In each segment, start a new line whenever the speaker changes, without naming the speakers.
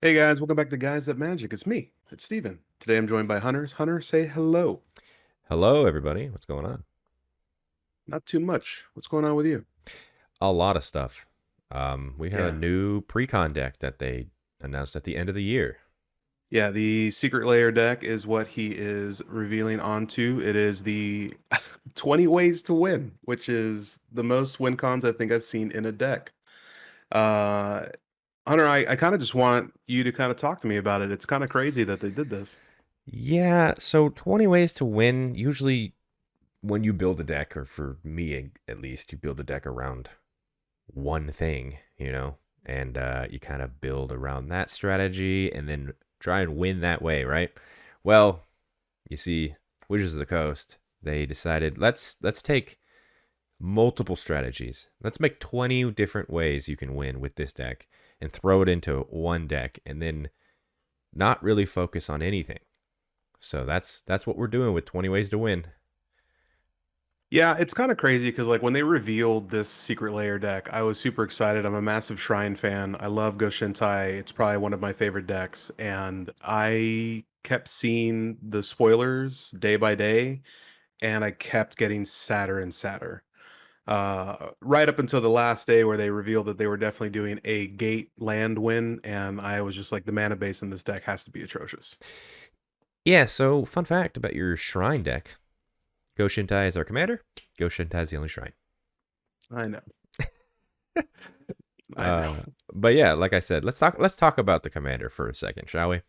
Hey guys, welcome back to Guys That Magic. It's me, it's Steven. Today I'm joined by Hunters. Hunter, say hello.
Hello, everybody. What's going on?
Not too much. What's going on with you?
A lot of stuff. We have a
Yeah.
new Precon deck that they announced at the end of the year.
Yeah, the Secret Layer deck is what he is revealing onto. It is the 20 ways to win, which is the most win cons I think I've seen in a deck. Uh, Hunter, I kind of just want you to kind of talk to me about it. It's kind of crazy that they did this.
Yeah, so 20 ways to win. Usually, when you build a deck, or for me at least, you build a deck around one thing, and you kind of build around that strategy and then try and win that way, right? Well, you see, Wizards of the Coast, they decided let's take multiple strategies. Let's make 20 different ways you can win with this deck and throw it into one deck and then not really focus on anything. So that's what we're doing with 20 ways to win.
Yeah, it's kind of crazy because like when they revealed this Secret Layer deck, I was super excited. I'm a massive Shrine fan. I love Go-Shintai. It's probably one of my favorite decks, and I kept seeing the spoilers day by day, and I kept getting sadder and sadder. Right up until the last day where they revealed that they were definitely doing a gate land win, and I was just like, the mana base in this deck has to be atrocious.
Yeah, so fun fact about your shrine deck. Go-Shintai is our commander. Go-Shintai is the only shrine.
I know. I know.
Uh, but yeah, like I said, let's talk about the commander for a second, shall we?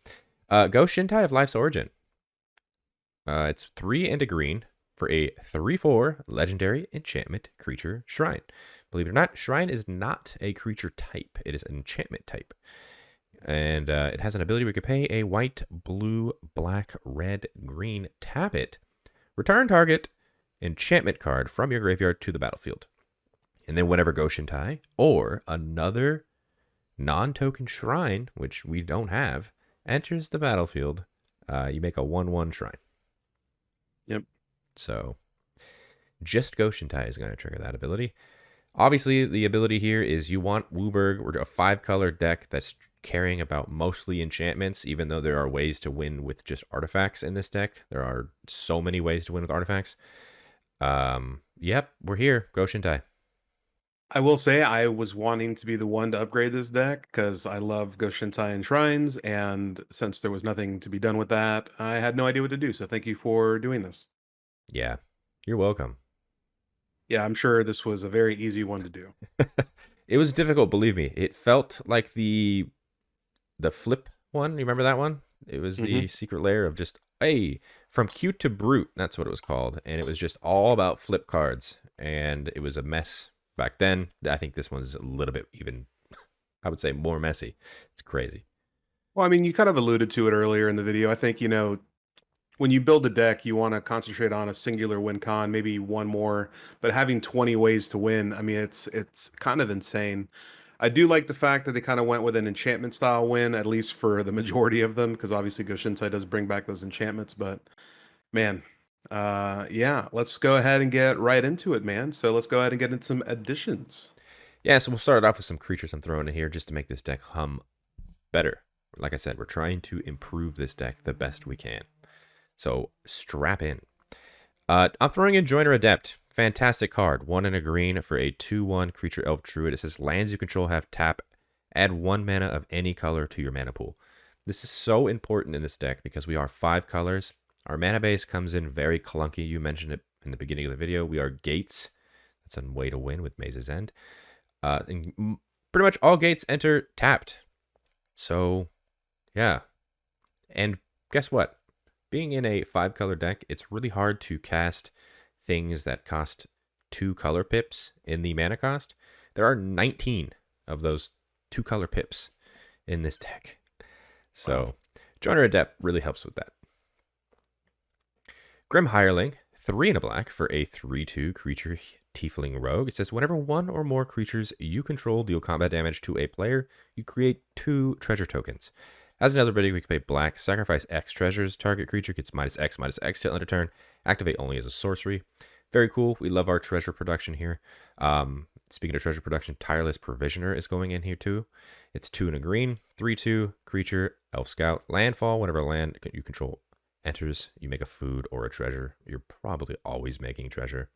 Go-Shintai of Life's Origin. It's 3 and a green for a 3/4 legendary enchantment creature shrine. Believe it or not, shrine is not a creature type, it is an enchantment type. And it has an ability we could pay a white, blue, black, red, green, tap it, return target enchantment card from your graveyard to the battlefield. And then whenever Go-Shintai or another non token shrine, which we don't have, enters the battlefield, you make a 1/1 shrine.
Yep.
So just Goshentai is going to trigger that ability. Obviously, the ability here is you want Wooburg. We're a 5-color deck that's carrying about mostly enchantments, even though there are ways to win with just artifacts in this deck. There are so many ways to win with artifacts. Yep, we're here. Goshentai.
I will say I was wanting to be the one to upgrade this deck because I love Go-Shintai and Shrines, and since there was nothing to be done with that, I had no idea what to do. So thank you for doing this.
Yeah, you're welcome.
Yeah, I'm sure this was a very easy one to do.
It was difficult, believe me. It felt like the flip one. You remember that one? It was
Hmm.
the secret layer of just hey, from cute to brute. That's what it was called, and it was just all about flip cards, and it was a mess back then. I think this one's a little bit even. I would say more messy. It's crazy.
Well, I mean, you kind of alluded to it earlier in the video. I think, when you build a deck, you want to concentrate on a singular win con, maybe one more, but having 20 ways to win, I mean, it's kind of insane. I do like the fact that they kind of went with an enchantment style win, at least for the majority of them, because obviously Goshintai does bring back those enchantments, but man, yeah, let's go ahead and get right into it, man. So let's go ahead and get into some additions.
Yeah, so we'll start off with some creatures I'm throwing in here just to make this deck hum better. Like I said, we're trying to improve this deck the best we can. So strap in. I'm throwing in Joiner Adept. Fantastic card. 1 and a green for a 2/1 creature elf druid. It says lands you control have tap. Add 1 mana of any color to your mana pool. This is so important in this deck because we are 5 colors. Our mana base comes in very clunky. You mentioned it in the beginning of the video. We are gates. That's a way to win with Maze's End. And pretty much all gates enter tapped. So, yeah. And guess what? Being in a 5-color deck, it's really hard to cast things that cost 2 color pips in the mana cost. There are 19 of those 2-color pips in this deck.
Wow.
So, Joiner Adept really helps with that. Grim Hireling, 3 and a black for a 3/2 creature tiefling rogue. It says whenever one or more creatures you control deal combat damage to a player, you create 2 treasure tokens. As another ability, we can pay black, sacrifice X treasures. Target creature gets -X/-X till end of turn. Activate only as a sorcery. Very cool. We love our treasure production here. Speaking of treasure production, Tireless Provisioner is going in here too. It's 2 and a green, 3/2, creature, elf scout, landfall. Whenever land you control enters, you make a food or a treasure. You're probably always making treasure.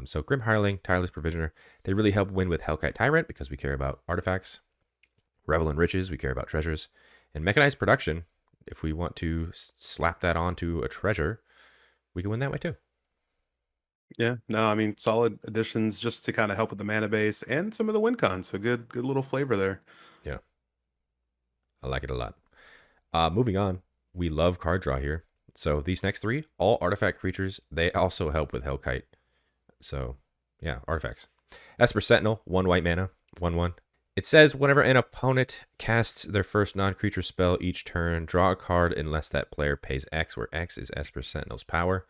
So Grim Hireling, Tireless Provisioner, they really help win with Hellkite Tyrant because we care about artifacts. Revel in Riches, we care about treasures. And Mechanized Production, if we want to slap that onto a treasure, we can win that way too.
Yeah, no, I mean solid additions just to kind of help with the mana base and some of the win cons. So good little flavor there.
Yeah, I like it a lot. Moving on, we love card draw here. So these next 3, all artifact creatures, they also help with Hellkite. So yeah, artifacts. Esper Sentinel, 1 white mana, 1/1. It says whenever an opponent casts their first non-creature spell each turn, draw a card unless that player pays X, where X is Esper Sentinel's power.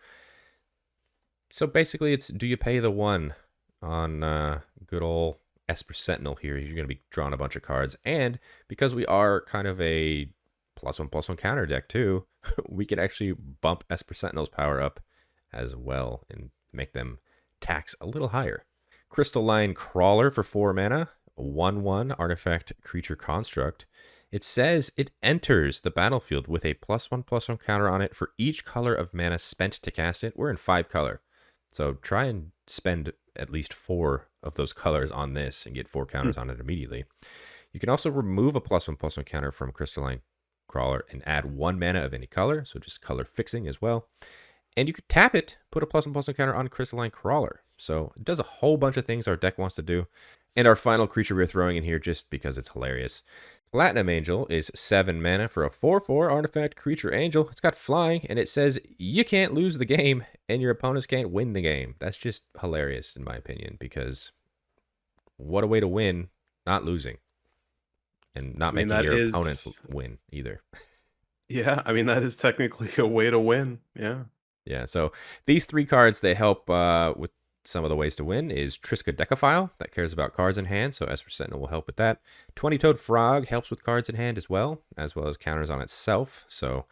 So basically, it's do you pay the 1 on good old Esper Sentinel here? You're going to be drawing a bunch of cards. And because we are kind of a +1/+1 counter deck too, we can actually bump Esper Sentinel's power up as well and make them tax a little higher. Crystalline Crawler for 4 mana, 1/1 artifact creature construct. It says it enters the battlefield with a +1/+1 counter on it for each color of mana spent to cast it. We're in 5 color. So try and spend at least 4 of those colors on this and get 4 counters on it immediately. You can also remove a +1/+1 counter from Crystalline Crawler and add 1 mana of any color, so just color fixing as well. And you could tap it, put a +1/+1 counter on Crystalline Crawler. So it does a whole bunch of things our deck wants to do. And our final creature we're throwing in here just because it's hilarious. Platinum Angel is 7 mana for a 4/4 artifact creature angel. It's got flying, and it says you can't lose the game, and your opponents can't win the game. That's just hilarious, in my opinion, because what a way to win, not losing. And not
I mean,
making
that
your
is,
opponents win either.
yeah, I mean, that is technically a way to win. Yeah.
Yeah, so these 3 cards, they help with some of the ways to win is Triska Decaphile, that cares about cards in hand, so Esper Sentinel will help with that. 20-Toed Frog helps with cards in hand as well as counters on itself, so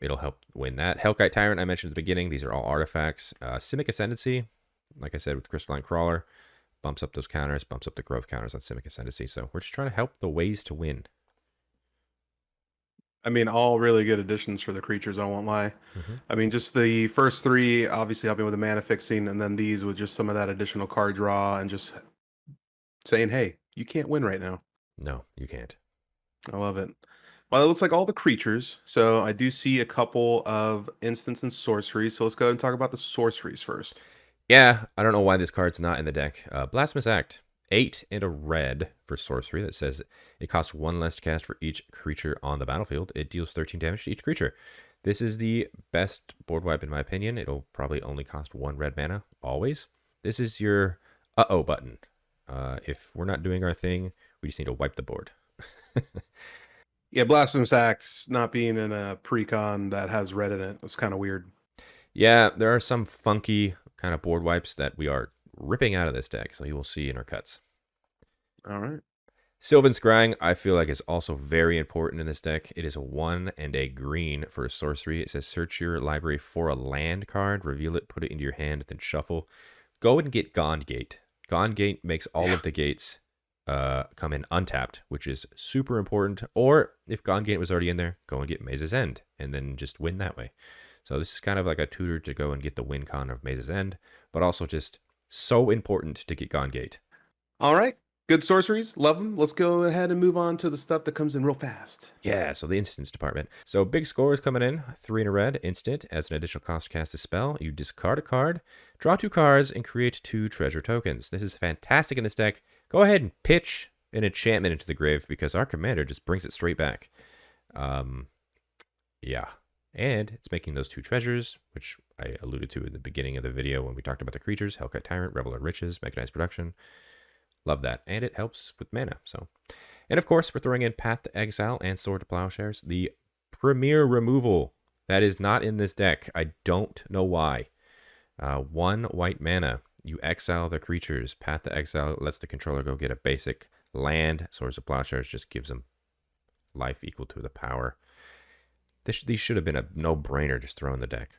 it'll help win that. Hellkite Tyrant, I mentioned at the beginning, these are all artifacts. Simic Ascendancy, like I said with Crystalline Crawler, bumps up those counters, bumps up the growth counters on Simic Ascendancy, so we're just trying to help the ways to win.
I mean, all really good additions for the creatures, I won't lie. I mean, just the first 3 obviously helping with the mana fixing, and then these with just some of that additional card draw and just saying, hey, you can't win right now.
No, you can't.
I love it. Well, it looks like all the creatures. So I do see a couple of instants and sorceries. So let's go ahead and talk about the sorceries first.
Yeah, I don't know why this card's not in the deck. Blasphemous Act. 8 and a red for sorcery that says it costs 1 less to cast for each creature on the battlefield. It deals 13 damage to each creature. This is the best board wipe in my opinion. It'll probably only cost 1 red mana, always. This is your uh-oh button. If we're not doing our thing, we just need to wipe the board.
Yeah, Blasphemous Acts not being in a precon that has red in it was kind of weird.
Yeah, there are some funky kind of board wipes that we are ripping out of this deck, so you will see in our cuts.
All right.
Sylvan Scrying, I feel like, is also very important in this deck. It is a 1 and a green for a sorcery. It says search your library for a land card, reveal it, put it into your hand, then shuffle. Go and get Gone-Gate. Gone-Gate makes all of the gates come in untapped, which is super important. Or if Gone-Gate was already in there, go and get Maze's End, and then just win that way. So this is kind of like a tutor to go and get the win con of Maze's End, but also just so important to get Gone-Gate.
All right. Good sorceries. Love them. Let's go ahead and move on to the stuff that comes in real fast.
Yeah, so the instants department. So big scores coming in. 3 in a red, instant. As an additional cost to cast a spell, you discard a card, draw 2 cards, and create 2 treasure tokens. This is fantastic in this deck. Go ahead and pitch an enchantment into the grave because our commander just brings it straight back. Yeah. And it's making those 2 treasures, which I alluded to in the beginning of the video when we talked about the creatures. Hellkite Tyrant, Revel in Riches, Mechanized Production. Love that. And it helps with mana. So, and of course, we're throwing in Path to Exile and Sword to Plowshares. The premier removal that is not in this deck. I don't know why. 1 white mana. You exile the creatures. Path to Exile lets the controller go get a basic land. Swords to Plowshares just gives them life equal to the power. These should have been a no-brainer just throw in the deck.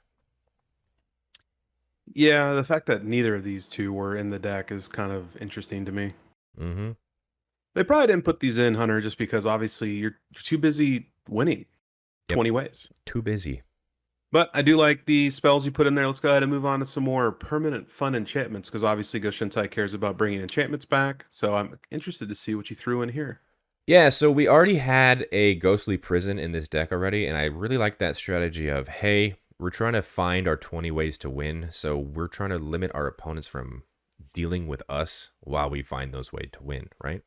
Yeah, the fact that neither of these two were in the deck is kind of interesting to me.
Mm-hmm.
They probably didn't put these in, Hunter, just because obviously you're too busy winning
Yep.
20 ways.
Too busy.
But I do like the spells you put in there. Let's go ahead and move on to some more permanent fun enchantments because obviously Go-Shintai cares about bringing enchantments back. So I'm interested to see what you threw in here.
Yeah, so we already had a ghostly prison in this deck already, and I really like that strategy of, hey, we're trying to find our 20 ways to win, so we're trying to limit our opponents from dealing with us while we find those ways to win, right?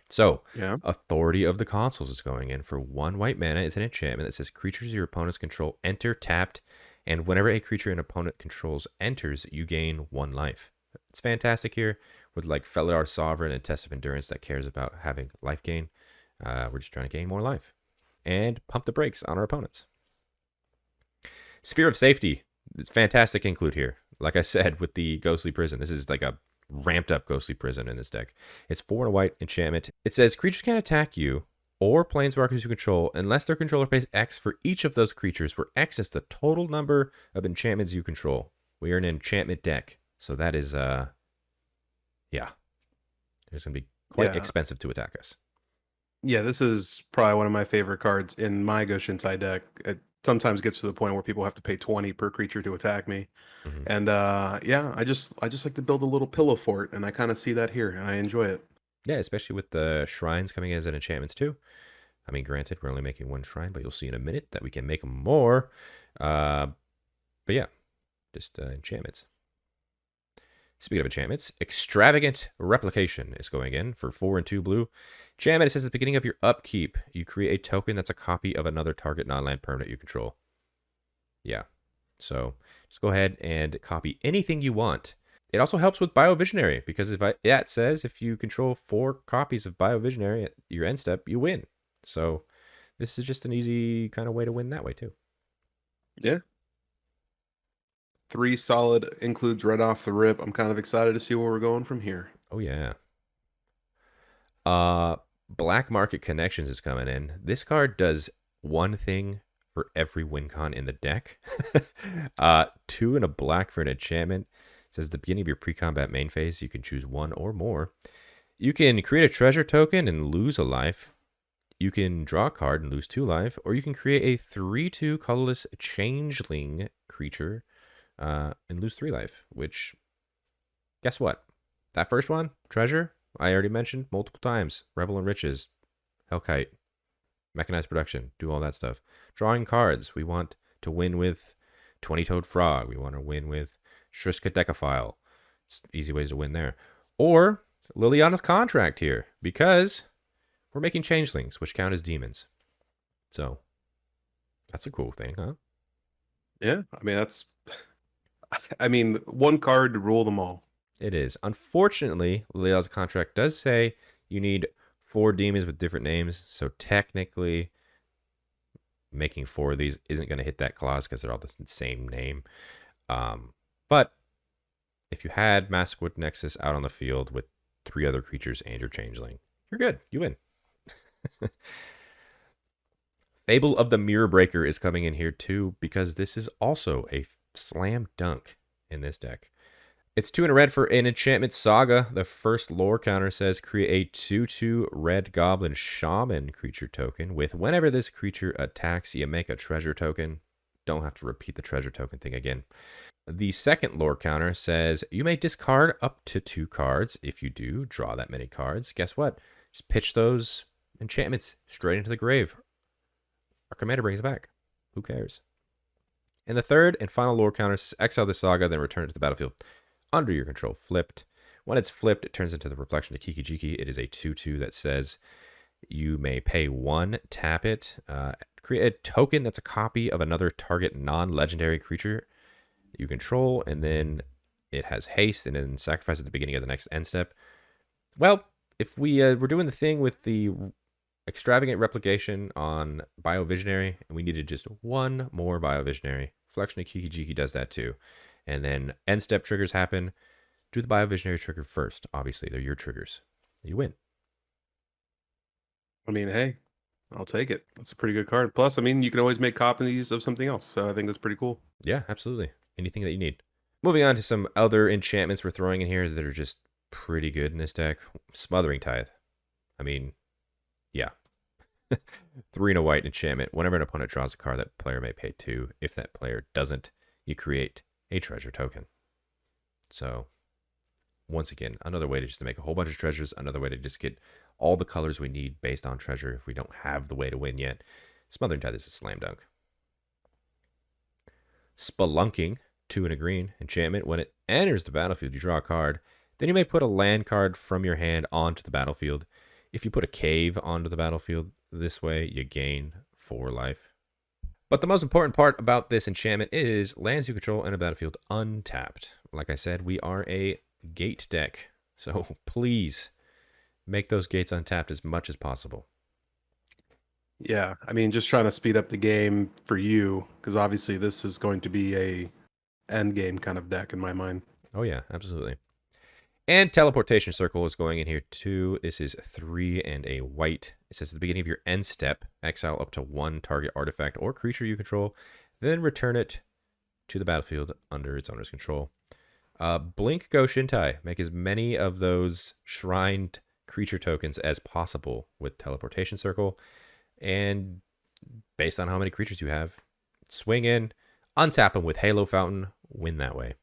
So,
Yeah.
Authority of the Consuls is going in for 1 white mana. It's an enchantment that says creatures your opponents control enter tapped, and whenever a creature an opponent controls enters, you gain 1 life. It's fantastic here with like Felidar Sovereign and Test of Endurance that cares about having life gain. We're just trying to gain more life and pump the brakes on our opponents. Sphere of Safety. It's fantastic include here. Like I said, with the Ghostly Prison, this is like a ramped up Ghostly Prison in this deck. It's 4 and a white enchantment. It says creatures can't attack you or planeswalkers you control unless their controller pays X for each of those creatures, where X is the total number of enchantments you control. We are an enchantment deck, so that is yeah, it's gonna be quite
Yeah.
expensive to attack us.
Yeah, this is probably one of my favorite cards in my Go-Shintai deck. It sometimes gets to the point where people have to pay 20 per creature to attack me.
Mm-hmm.
And yeah, I just like to build a little pillow fort, and I kind of see that here, and I enjoy it.
Yeah, especially with the shrines coming as an enchantments too. I mean, granted, we're only making 1 shrine, but you'll see in a minute that we can make more. Uh, but yeah, just enchantments. Speaking of enchantments, Extravagant Replication is going in for 4 and 2 blue. Enchantment, it says at the beginning of your upkeep, you create a token that's a copy of another target non-land permanent you control. Yeah, so just go ahead and copy anything you want. It also helps with Biovisionary, because it says if you control 4 copies of Biovisionary at your end step, you win. So this is just an easy kind of way to win that way too.
Yeah. 3 solid includes right off the rip. I'm kind of excited to see where we're going from here.
Oh yeah. Uh Black Market Connections is coming in. This card does one thing for every win con in the deck. 2 and a black for an enchantment. It says at the beginning of your pre-combat main phase, you can choose 1 or more. You can create a treasure token and lose a life. You can draw a card and lose 2 life, or you can create a 3/2 colorless changeling creature and lose 3 life. Which, guess what? That first one, treasure, I already mentioned multiple times. Revel in Riches, Hellkite, Mechanized Production, do all that stuff. Drawing cards, we want to win with 20-Toed Frog. We want to win with Shriska Decaphile. It's easy ways to win there. Or Liliana's Contract here, because we're making changelings, which count as demons. So that's a cool thing, huh?
Yeah, I mean that's I mean one card to rule them all.
It is. Unfortunately, Liliana's Contract does say you need 4 demons with different names. So technically, making 4 of these isn't going to hit that clause because they're all the same name. But if you had Maskwood Nexus out on the field with 3 other creatures and your changeling, you're good. You win. Fable of the Mirror Breaker is coming in here too, because this is also a slam dunk in this deck. It's 2 and a red for an enchantment saga. The first lore counter says create a 2/2 red goblin shaman creature token with whenever this creature attacks, you make a treasure token. Don't have to repeat the treasure token thing again. The second lore counter says you may discard up to 2 cards. If you do, draw that many cards. Guess what? Just pitch those enchantments straight into the grave. Our commander brings it back. Who cares? And the third and final lore counter says exile the saga, then return it to the battlefield under your control flipped. When it's flipped, it turns into the reflection of Kiki-Jiki. It is a 2/2 that says you may pay 1, tap it, create a token that's a copy of another target non-legendary creature you control, and then it has haste, and then sacrifice at the beginning of the next end step. Well, if we're doing the thing with the extravagant replication on Biovisionary, and we needed just 1 more Biovisionary, Reflection of Kiki-Jiki does that too. And then end step triggers happen. Do the Biovisionary trigger first. Obviously, they're your triggers. You win.
I mean, hey, I'll take it. That's a pretty good card. Plus, I mean, you can always make copies of something else, so I think that's pretty cool.
Yeah, absolutely. Anything that you need. Moving on to some other enchantments we're throwing in here that are just pretty good in this deck. Smothering Tithe. I mean, yeah. 3 and a white enchantment. Whenever an opponent draws a card, that player may pay 2. If that player doesn't, you create a treasure token. So, once again, another way to just to make a whole bunch of treasures, another way to just get all the colors we need based on treasure if we don't have the way to win yet. Smothering Tithe is a slam dunk. Spelunking, 2 and a green enchantment. When it enters the battlefield, you draw a card. Then you may put a land card from your hand onto the battlefield. If you put a cave onto the battlefield this way, you gain 4 life. But the most important part about this enchantment is lands you control in a battlefield untapped. Like I said, we are a gate deck. So please make those gates untapped as much as possible.
Yeah, I mean, just trying to speed up the game for you, because obviously this is going to be a end game kind of deck in my mind.
Oh yeah, absolutely. And Teleportation Circle is going in here too. This is 3 and a white. It says at the beginning of your end step, exile up to 1 target artifact or creature you control, then return it to the battlefield under its owner's control. Blink Go-Ghintai. Make as many of those shrined creature tokens as possible with Teleportation Circle. And based on how many creatures you have, swing in, untap them with Halo Fountain, win that way.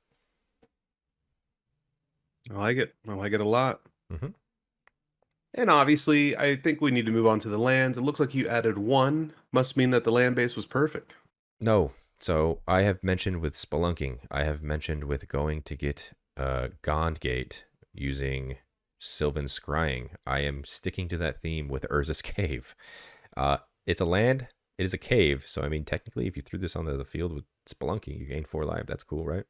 I like it. I like it a lot.
Mm-hmm.
And obviously, I think we need to move on to the lands. It looks like you added 1. Must mean that the land base was perfect.
No. So I have mentioned with Spelunking, I have mentioned with going to get Gond using Sylvan Scrying. I am sticking to that theme with Urza's Cave. It's a land, it is a cave. So, I mean, technically, if you threw this onto the field with Spelunking, you gain 4 life. That's cool, right?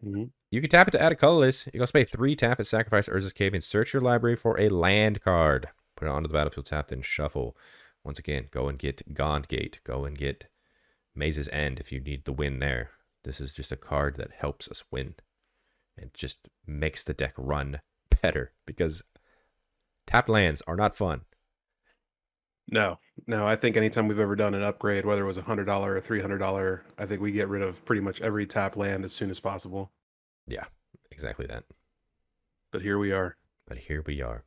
Mm-hmm.
You can tap it to add a colorless. You can also pay 3, tap it, sacrifice Urza's Cave, and search your library for a land card. Put it onto the battlefield tapped and shuffle. Once again, go and get Gond Gate. Go and get Maze's End if you need the win there. This is just a card that helps us win. It just makes the deck run better because tapped lands are not fun.
No, no, I think anytime we've ever done an upgrade, whether it was $100 or $300, I think we get rid of pretty much every tap land as soon as possible.
Yeah, exactly that.
But here we are.
But here we are.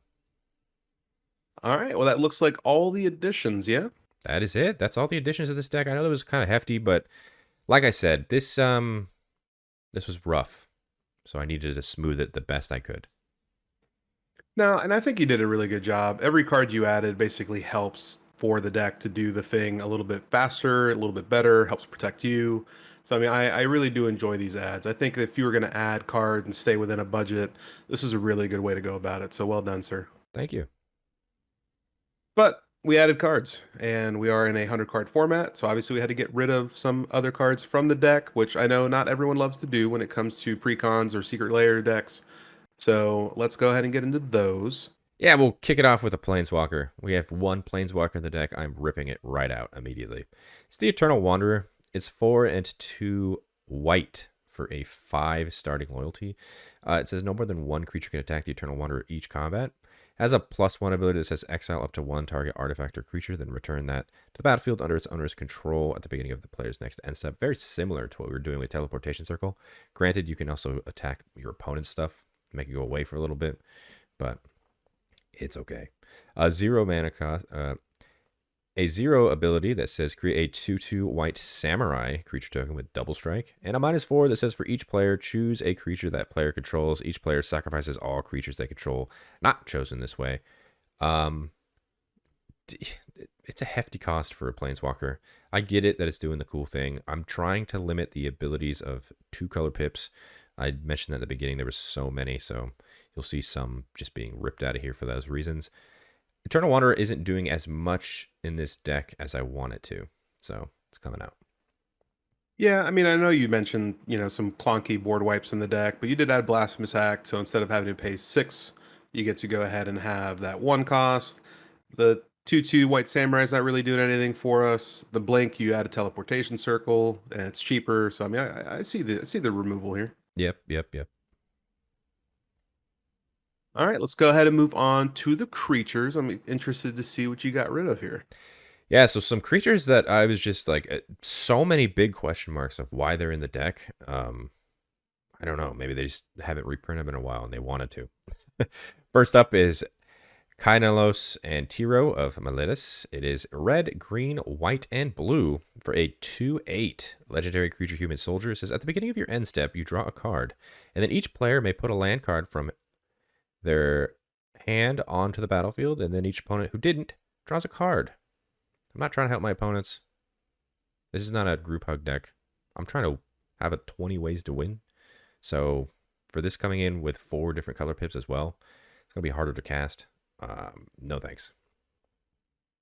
All right, well, that looks like all the additions, yeah?
That is it. That's all the additions of this deck. I know that was kind of hefty, but like I said, this was rough. So I needed to smooth it the best I could.
No, and I think you did a really good job. Every card you added basically helps for the deck to do the thing a little bit faster, a little bit better, helps protect you. So, I mean, I really do enjoy these ads. I think if you were going to add cards and stay within a budget, this is a really good way to go about it. So, well done, sir.
Thank you.
But we added cards, and we are in a 100 card format. So, obviously, we had to get rid of some other cards from the deck, which I know not everyone loves to do when it comes to precons or secret layer decks. So, let's go ahead and get into those.
Yeah, we'll kick it off with a Planeswalker. We have 1 Planeswalker in the deck. I'm ripping it right out immediately. It's the Eternal Wanderer. It's 4 and 2 white for a 5 starting loyalty. It says no more than 1 creature can attack the Eternal Wanderer each combat. Has a +1 ability that says exile up to 1 target artifact or creature, then return that to the battlefield under its owner's control at the beginning of the player's next end step. Very similar to what we were doing with Teleportation Circle. Granted, you can also attack your opponent's stuff, make it go away for a little bit, but it's okay. 0 mana cost. A 0 ability that says create a 2/2 white samurai creature token with double strike, and a -4 that says for each player choose a creature that player controls. Each player sacrifices all creatures they control, not chosen this way. It's a hefty cost for a Planeswalker. I get it that it's doing the cool thing. I'm trying to limit the abilities of 2-color pips. I mentioned at the beginning there were so many, so you'll see some just being ripped out of here for those reasons. Eternal Wanderer isn't doing as much in this deck as I want it to, so it's coming out.
Yeah, I mean, I know you mentioned, some clunky board wipes in the deck, but you did add Blasphemous Act, so instead of having to pay 6, you get to go ahead and have that 1 cost. The 2/2 White Samurai's not really doing anything for us. The Blink, you add a Teleportation Circle, and it's cheaper. So I mean, I see the removal here.
Yep.
All right, let's go ahead and move on to the creatures. I'm interested to see what you got rid of here.
Yeah, so some creatures that I was just like, so many big question marks of why they're in the deck. I don't know. Maybe they just haven't reprinted them in a while and they wanted to. First up is Kainalos and Tiro of Miletus. It is red, green, white, and blue for a 2/8 legendary creature human soldier. It says at the beginning of your end step, you draw a card, and then each player may put a land card from their hand onto the battlefield, and then each opponent who didn't draws a card. I'm not trying to help my opponents. This is not a group hug deck. I'm trying to have a 20 ways to win. So for this coming in with 4 different color pips as well, it's going to be harder to cast. No thanks.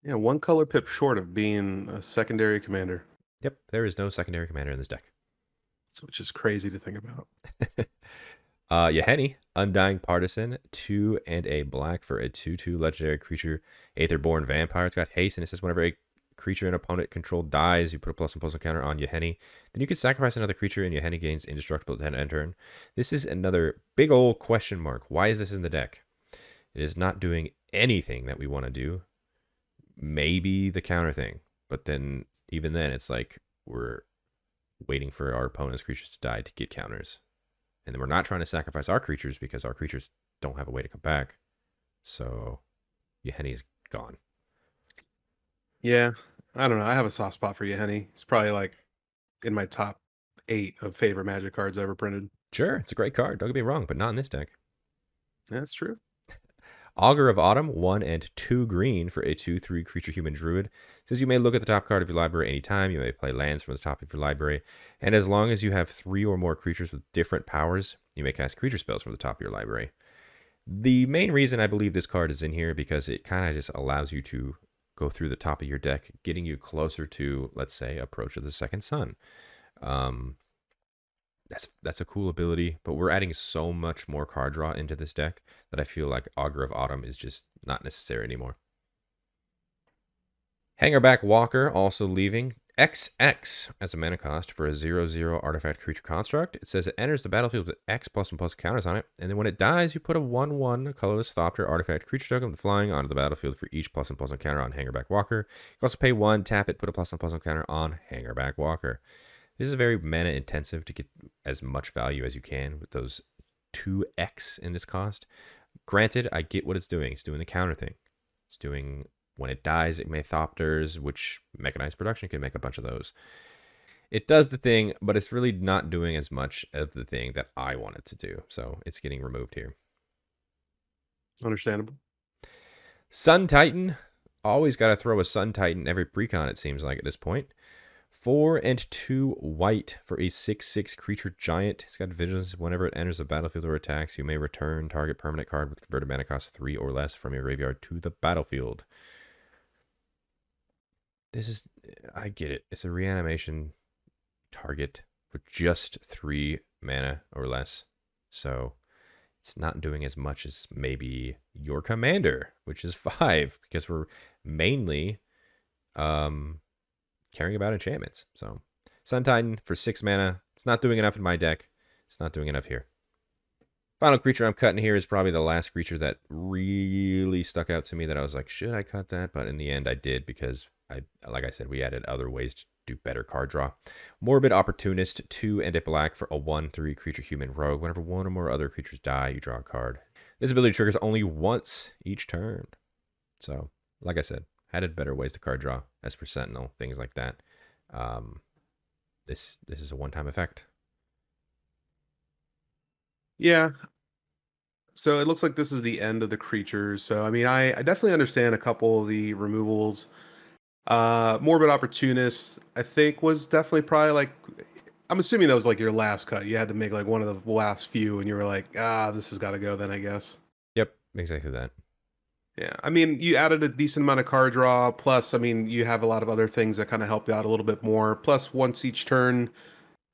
Yeah, one color pip short of being a secondary commander.
Yep, there is no secondary commander in this deck.
Which is crazy to think about.
Yahenni, Undying Partisan, 2 and a black for a 2/2 legendary creature, Aetherborn Vampire. It's got haste, and it says whenever a creature an opponent controlled dies, you put a +1/+1 counter on Yahenni. Then you can sacrifice another creature, and Yahenni gains indestructible at end turn. This is another big old question mark. Why is this in the deck? It is not doing anything that we want to do. Maybe the counter thing, but then even then, it's like we're waiting for our opponent's creatures to die to get counters. And then we're not trying to sacrifice our creatures because our creatures don't have a way to come back. So Yahenni is gone.
Yeah, I don't know. I have a soft spot for Yahenni. It's probably like in my top 8 of favorite Magic cards ever printed.
Sure, it's a great card. Don't get me wrong, but not in this deck.
That's true.
Augur of Autumn, 1 and 2 green for a 2/3 creature human druid. It says you may look at the top card of your library anytime. You may play lands from the top of your library. And as long as you have 3 or more creatures with different powers, you may cast creature spells from the top of your library. The main reason I believe this card is in here because it kind of just allows you to go through the top of your deck, getting you closer to, let's say, Approach of the Second Sun. That's a cool ability, but we're adding so much more card draw into this deck that I feel like Augur of Autumn is just not necessary anymore. Hangerback Walker also leaving XX as a mana cost for a 0/0 artifact creature construct. It says it enters the battlefield with X +1/+1 counters on it, and then when it dies, you put a 1/1 colorless Thopter artifact creature token with flying onto the battlefield for each +1/+1 counter on Hangerback Walker. You can also pay 1, tap it, put a +1/+1 counter on Hangerback Walker. This is very mana intensive to get as much value as you can with those 2x in this cost. Granted, I get what it's doing. It's doing the counter thing. It's doing when it dies, it may Thopters, which mechanized production can make a bunch of those. It does the thing, but it's really not doing as much of the thing that I want it to do. So it's getting removed here.
Understandable.
Sun Titan. Always got to throw a Sun Titan every precon, it seems like at this point. 4 and 2 white for a 6/6 creature giant. It's got vigilance. Whenever it enters the battlefield or attacks, you may return target permanent card with converted mana cost 3 or less from your graveyard to the battlefield. This is, I get it. It's a reanimation target with just 3 mana or less. So it's not doing as much as maybe your commander, which is 5, because we're mainly caring about enchantments. So Sun Titan for 6 mana. It's not doing enough in my deck. It's not doing enough here. Final creature I'm cutting here is probably the last creature that really stuck out to me that I was like, should I cut that? But in the end, I did because, like I said, we added other ways to do better card draw. Morbid Opportunist, 2 and a black for a 1/3 creature human rogue. Whenever one or more other creatures die, you draw a card. This ability triggers only once each turn. So, like I said, added better ways to card draw, Esper Sentinel, things like that. This is a one-time effect.
Yeah. So it looks like this is the end of the creatures. So I mean, I definitely understand a couple of the removals. Morbid Opportunist, I think, was definitely probably like, I'm assuming that was like your last cut. You had to make like one of the last few, and you were like, this has got to go then, I guess.
Yep, exactly that.
Yeah, I mean, you added a decent amount of card draw. Plus, I mean, you have a lot of other things that kind of help you out a little bit more. Plus, once each turn,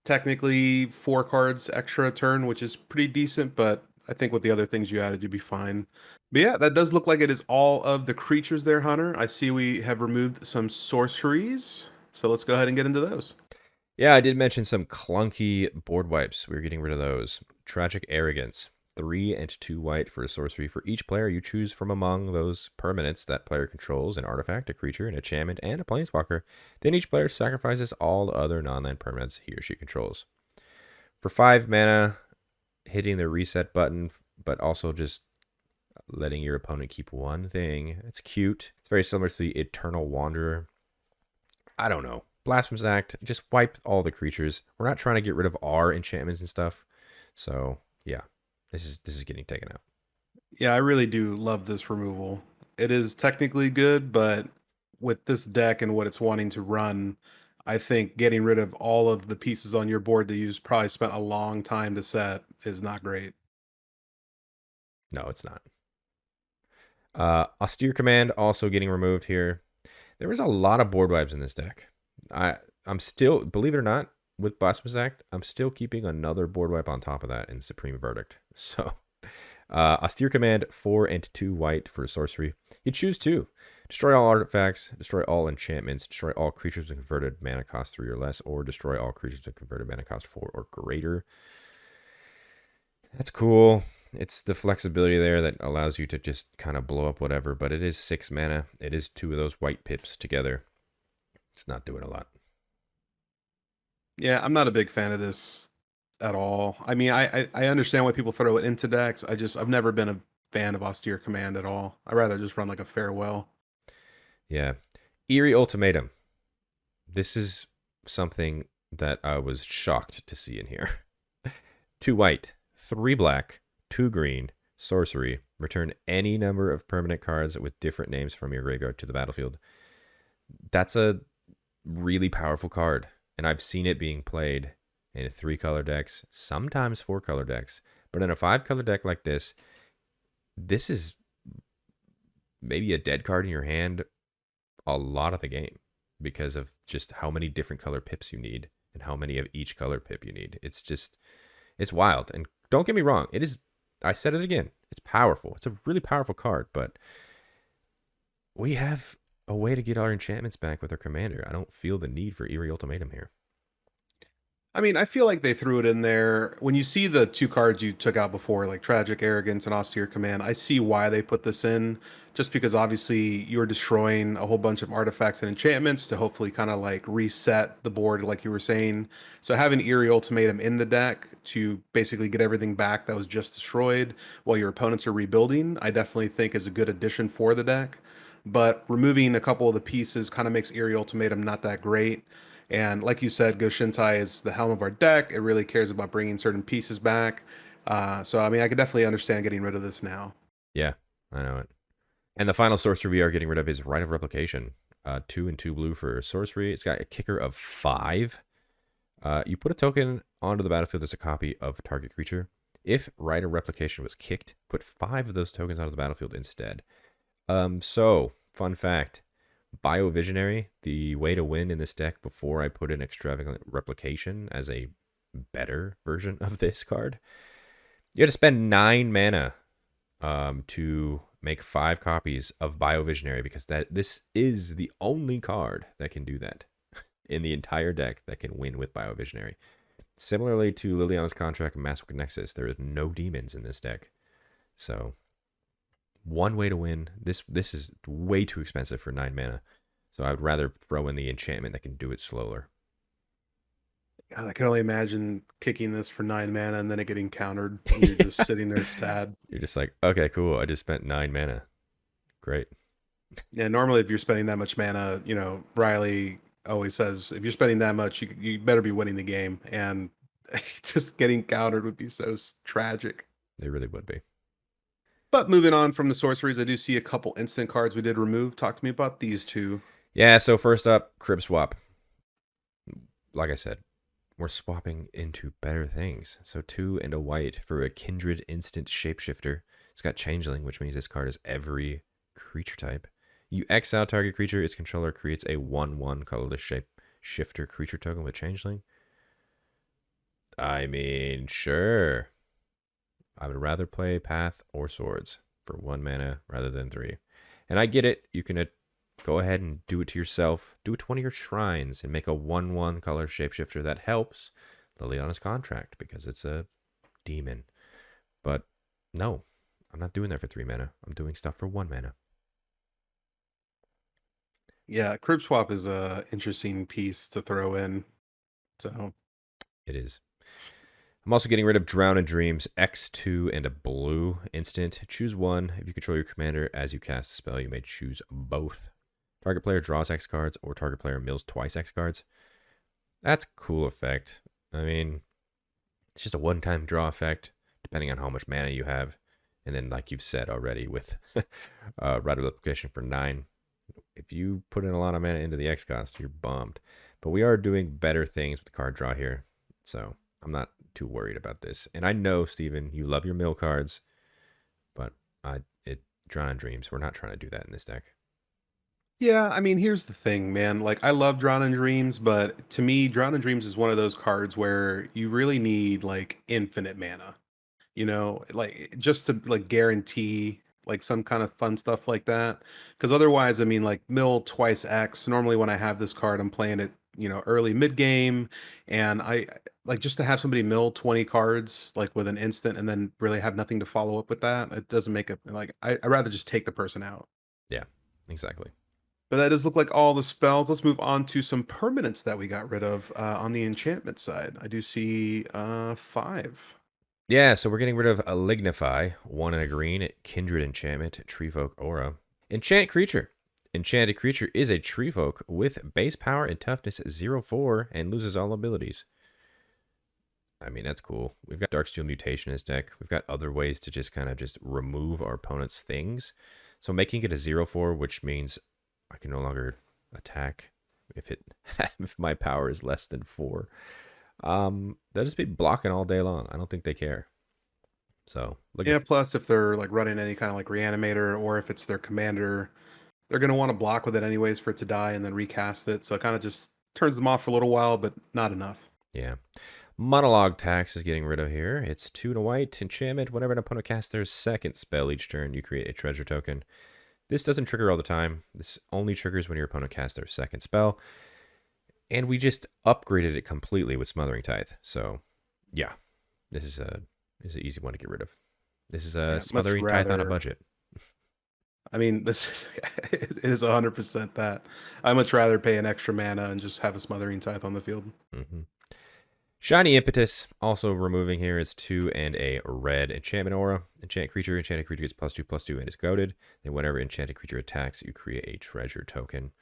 technically 4 cards extra a turn, which is pretty decent. But I think with the other things you added, you'd be fine. But yeah, that does look like it is all of the creatures there, Hunter. I see we have removed some sorceries. So let's go ahead and get into those.
Yeah, I did mention some clunky board wipes. We're getting rid of those. Tragic Arrogance. 3 and 2 white for a sorcery. For each player you choose from among those permanents that player controls, an artifact, a creature, an enchantment, and a planeswalker. Then each player sacrifices all other non-land permanents he or she controls. For 5 mana, hitting the reset button, but also just letting your opponent keep one thing. It's cute. It's very similar to the Eternal Wanderer. I don't know. Blasphemous Act, just wipe all the creatures. We're not trying to get rid of our enchantments and stuff. So yeah, this is getting taken out.
Yeah, I really do love this removal. It is technically good, but with this deck and what it's wanting to run, I think getting rid of all of the pieces on your board that you've probably spent a long time to set is not great.
No, it's not. Austere Command also getting removed here. There was a lot of board wipes in this deck. I'm still, believe it or not, with Blasphemous Act, I'm still keeping another board wipe on top of that in Supreme Verdict. So, Austere Command, 4 and 2 white for sorcery. You choose 2. Destroy all artifacts, destroy all enchantments, destroy all creatures with converted mana cost 3 or less, or destroy all creatures with converted mana cost 4 or greater. That's cool. It's the flexibility there that allows you to just kind of blow up whatever, but it is 6 mana. It is 2 of those white pips together. It's not doing a lot.
Yeah, I'm not a big fan of this at all. I mean, I understand why people throw it into decks. I've never been a fan of Austere Command at all. I'd rather just run like a Farewell.
Yeah. Eerie Ultimatum. This is something that I was shocked to see in here. 2 white, 3 black, 2 green, sorcery. Return any number of permanent cards with different names from your graveyard to the battlefield. That's a really powerful card, and I've seen it being played in 3-color decks, sometimes 4-color decks. But in a 5-color deck like this is maybe a dead card in your hand a lot of the game because of just how many different color pips you need and how many of each color pip you need. It's wild. And don't get me wrong, it is, I said it again, it's powerful. It's a really powerful card, but we have a way to get our enchantments back with our commander. I don't feel the need for Eerie Ultimatum here.
I mean, I feel like they threw it in there. When you see the two cards you took out before, like Tragic Arrogance and Austere Command, I see why they put this in. Just because obviously you're destroying a whole bunch of artifacts and enchantments to hopefully kind of like reset the board, like you were saying. So having Eerie Ultimatum in the deck to basically get everything back that was just destroyed while your opponents are rebuilding, I definitely think is a good addition for the deck. But removing a couple of the pieces kind of makes Eerie Ultimatum not that great. And like you said, Go-Shintai is the helm of our deck. It really cares about bringing certain pieces back. So, I mean, I could definitely understand getting rid of this now.
Yeah, I know it. And the final sorcery we are getting rid of is Rite of Replication. 2 and 2 blue for sorcery. It's got a kicker of 5. You put a token onto the battlefield as a copy of target creature. If Rite of Replication was kicked, put 5 of those tokens onto the battlefield instead. So, fun fact. Biovisionary, the way to win in this deck before I put in Extravagant Replication as a better version of this card, you had to spend 9 mana to make 5 copies of Biovisionary because this is the only card that can do that in the entire deck that can win with Biovisionary. Similarly to Liliana's Contract and Massive Nexus, there is no demons in this deck. So one way to win. This is way too expensive for 9 mana. So I would rather throw in the enchantment that can do it slower.
God, I can only imagine kicking this for 9 mana and then it getting countered, and you're just sitting there sad.
You're just like, okay, cool. I just spent 9 mana. Great.
Yeah, normally if you're spending that much mana, Riley always says if you're spending that much, you better be winning the game. And just getting countered would be so tragic.
They really would be.
But moving on from the sorceries, I do see a couple instant cards we did remove. Talk to me about these two.
Yeah, so first up, Crib Swap. Like I said, we're swapping into better things. So 2 and a white for a Kindred instant shapeshifter. It's got Changeling, which means this card is every creature type. You exile target creature, its controller creates a 1/1 colorless shapeshifter creature token with Changeling. I mean, sure. I would rather play Path or Swords for 1 mana rather than 3. And I get it. You can go ahead and do it to yourself. Do it to one of your shrines and make a 1/1 color shapeshifter that helps Liliana's Contract because it's a demon. But no, I'm not doing that for 3 mana. I'm doing stuff for 1 mana.
Yeah, Crib Swap is a interesting piece to throw in. So
It is. I'm also getting rid of Drown in Dreams, X2, and a blue instant. Choose one. If you control your commander as you cast a spell, you may choose both. Target player draws X cards, or target player mills twice X cards. That's a cool effect. I mean, it's just a one-time draw effect, depending on how much mana you have. And then, like you've said already, with Rite of Replication for 9, if you put in a lot of mana into the X cost, you're bummed. But we are doing better things with the card draw here, so I'm not too worried about this. And I know, Steven, you love your mill cards, but Drawn on Dreams, we're not trying to do that in this deck.
Yeah, I mean, here's the thing, man. Like, I love Drown in Dreams, but to me, Drown in Dreams is one of those cards where you really need like infinite mana. Like just to like guarantee like some kind of fun stuff like that. Because otherwise, I mean, like mill twice X. Normally, when I have this card, I'm playing it, early mid game, and I like just to have somebody mill 20 cards like with an instant, and then really have nothing to follow up with that. It doesn't make it like I rather just take the person out.
Yeah, exactly.
But that does look like all the spells. Let's move on to some permanents that we got rid of on the enchantment side. I do see 5.
Yeah, so we're getting rid of a Lignify, 1 and a green, Kindred Enchantment, Treefolk Aura. Enchant Creature. Enchanted creature is a Treefolk with base power and toughness 0/4 and loses all abilities. I mean, that's cool. We've got Darksteel Mutation in this deck. We've got other ways to just kind of just remove our opponent's things. So making it a 0/4, which means I can no longer attack if it if my power is less than 4. They'll just be blocking all day long. I don't think they care. So
Yeah, plus if they're like running any kind of like reanimator, or if it's their commander, they're going to want to block with it anyways for it to die and then recast it. So it kind of just turns them off for a little while, but not enough.
yeah. Monologue Tax is getting rid of here. It's 2 and a white. Enchantment. Whenever an opponent casts their second spell each turn, you create a treasure token. This doesn't trigger all the time. This only triggers when your opponent casts their second spell. And we just upgraded it completely with Smothering Tithe. So, yeah, this is an easy one to get rid of. This is a
Yeah,
Smothering Tithe on a budget.
I mean, this is, it is 100% that. I much rather pay an extra mana and just have a Smothering Tithe on the field.
Mm-hmm. Shiny Impetus, also removing here, is 2 and a red enchantment aura. Enchanted creature gets +2/+2 and is goaded. Then whenever enchanted creature attacks, you create a treasure token.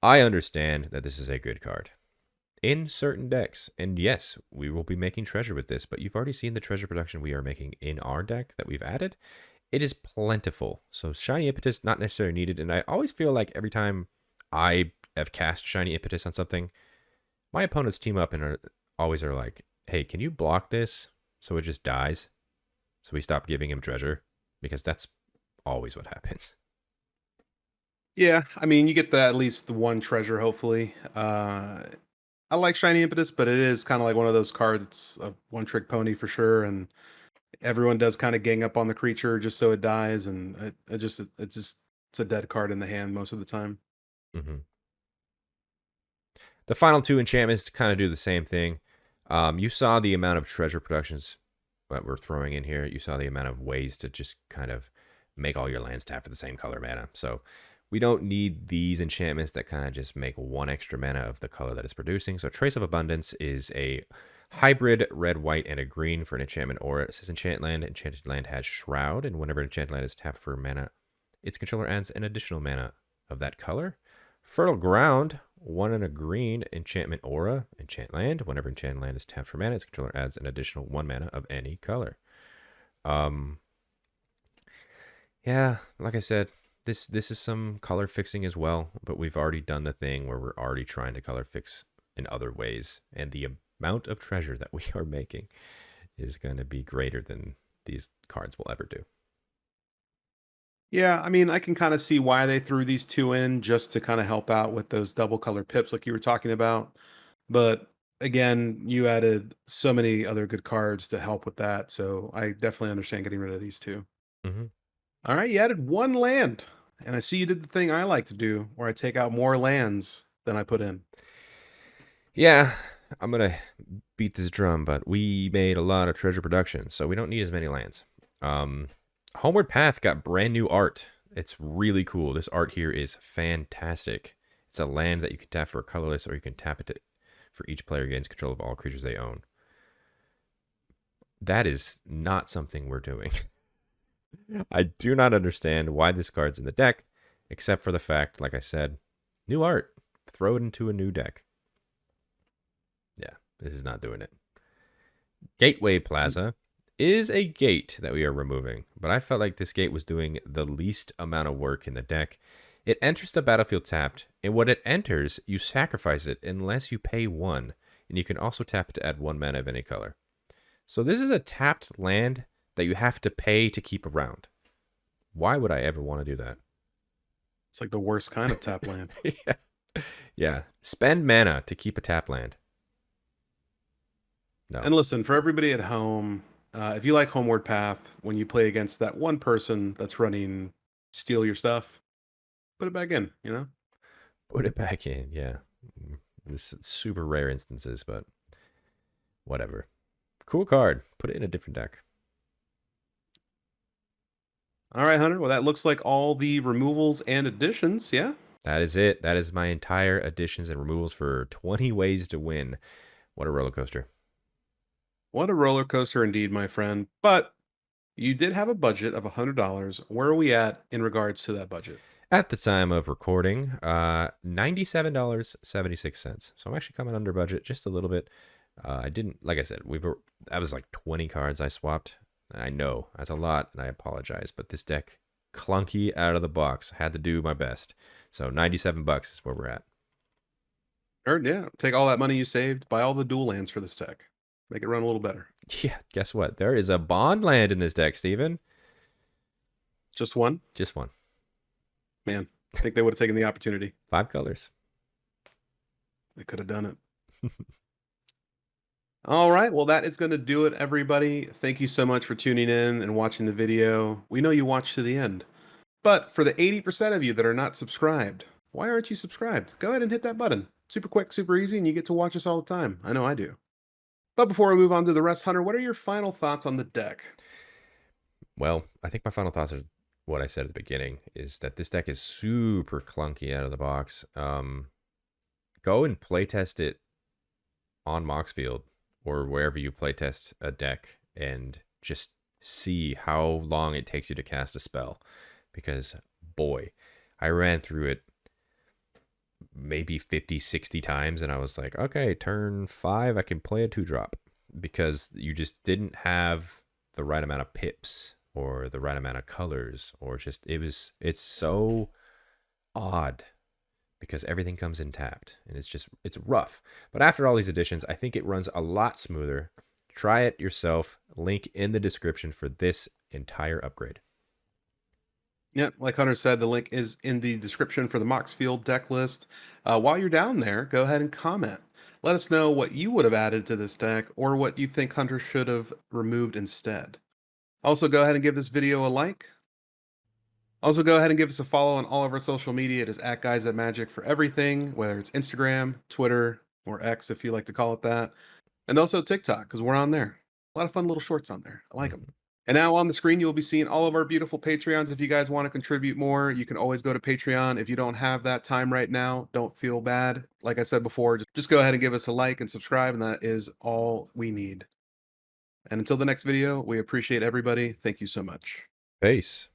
I understand that this is a good card in certain decks. And yes, we will be making treasure with this, but you've already seen the treasure production we are making in our deck that we've added. It is plentiful. So Shiny Impetus, not necessarily needed. And I always feel like every time I have cast Shiny Impetus on something, my opponents team up and always are like, hey, can you block this so it just dies? So we stop giving him treasure, because that's always what happens.
Yeah, I mean, you get the, at least the one treasure, hopefully. I like Shiny Impetus, but it is kind of like one of those cards. It's a one-trick pony for sure, and everyone does kind of gang up on the creature just so it dies, and it's a dead card in the hand most of the time.
Mm-hmm. The final 2 enchantments kind of do the same thing. You saw the amount of treasure productions that we're throwing in here. You saw the amount of ways to just kind of make all your lands tap for the same color mana. So we don't need these enchantments that kind of just make 1 extra mana of the color that it's producing. So Trace of Abundance is a hybrid red, white, and a green for an enchantment aura. It says enchant land. Enchanted land has Shroud, and whenever enchanted land is tapped for mana, its controller adds an additional mana of that color. Fertile Ground, 1 and a green, enchantment aura, enchant land. Whenever enchanted land is tapped for mana, its controller adds an additional 1 mana of any color. Yeah, like I said, this is some color fixing as well, but we've already done the thing where we're already trying to color fix in other ways, and the amount of treasure that we are making is going to be greater than these cards will ever do.
Yeah, I mean, I can kind of see why they threw these 2 in, just to kind of help out with those double color pips like you were talking about. But again, you added so many other good cards to help with that, so I definitely understand getting rid of these 2.
Mm-hmm.
All right, you added 1 land, and I see you did the thing I like to do, where I take out more lands than I put in.
Yeah, I'm going to beat this drum, but we made a lot of treasure production, so we don't need as many lands. Homeward Path got brand new art. It's really cool. This art here is fantastic. It's a land that you can tap for a colorless, or you can tap it for each player gains control of all creatures they own. That is not something we're doing. I do not understand why this card's in the deck, except for the fact, like I said, new art. Throw it into a new deck. Yeah, this is not doing it. Gateway Plaza is a gate that we are removing, but I felt like this gate was doing the least amount of work in the deck. It enters the battlefield tapped, and when it enters, you sacrifice it unless you pay 1, and you can also tap it to add 1 mana of any color. So this is a tapped land that you have to pay to keep around. Why would I ever want to do that?
It's like the worst kind of tap land.
Yeah. Yeah. Spend mana to keep a tap land. No.
And listen, for everybody at home, if you like Homeward Path, when you play against that one person that's running steal your stuff, put it back in, you know?
Put it back in, yeah. This is super rare instances, but whatever. Cool card. Put it in a different deck.
All right, Hunter. Well, that looks like all the removals and additions, yeah?
That is it. That is my entire additions and removals for 20 ways to win. What a roller coaster.
What a roller coaster indeed, my friend. But you did have a budget of $100. Where are we at in regards to that budget?
At the time of recording, $97.76. So I'm actually coming under budget just a little bit. I didn't, like I said, that was like 20 cards I swapped. I know that's a lot, and I apologize, but this deck, clunky out of the box, had to do my best. So $97 is where we're at.
Or yeah, take all that money you saved, buy all the dual lands for this deck. Make it run a little better.
Yeah, guess what? There is a bond land in this deck, Steven.
Just one?
Just one.
Man, I think they would have taken the opportunity.
5 colors.
They could have done it. All right, well, that is going to do it, everybody. Thank you so much for tuning in and watching the video. We know you watched to the end. But for the 80% of you that are not subscribed, why aren't you subscribed? Go ahead and hit that button. Super quick, super easy, and you get to watch us all the time. I know I do. But before we move on to the rest, Hunter, what are your final thoughts on the deck?
Well, I think my final thoughts are what I said at the beginning, is that this deck is super clunky out of the box. Go and playtest it on Moxfield or wherever you playtest a deck and just see how long it takes you to cast a spell. Because, boy, I ran through it maybe 50, 60 times, and I was like, okay, turn 5, I can play a 2-drop. Because you just didn't have the right amount of pips or the right amount of colors, or just, it's so odd because everything comes in tapped, and it's rough. But after all these additions, I think it runs a lot smoother. Try it yourself. Link in the description for this entire upgrade.
Yeah, like Hunter said, the link is in the description for the Moxfield deck list. While you're down there, go ahead and comment. Let us know what you would have added to this deck or what you think Hunter should have removed instead. Also, go ahead and give this video a like. Also, go ahead and give us a follow on all of our social media. It is @GuysThatMagic for everything, whether it's Instagram, Twitter, or X if you like to call it that. And also TikTok, because we're on there. A lot of fun little shorts on there. I like them. And now on the screen, you'll be seeing all of our beautiful Patreons. If you guys want to contribute more, you can always go to Patreon. If you don't have that time right now, don't feel bad. Like I said before, just go ahead and give us a like and subscribe, and that is all we need. And until the next video, we appreciate everybody. Thank you so much.
Peace.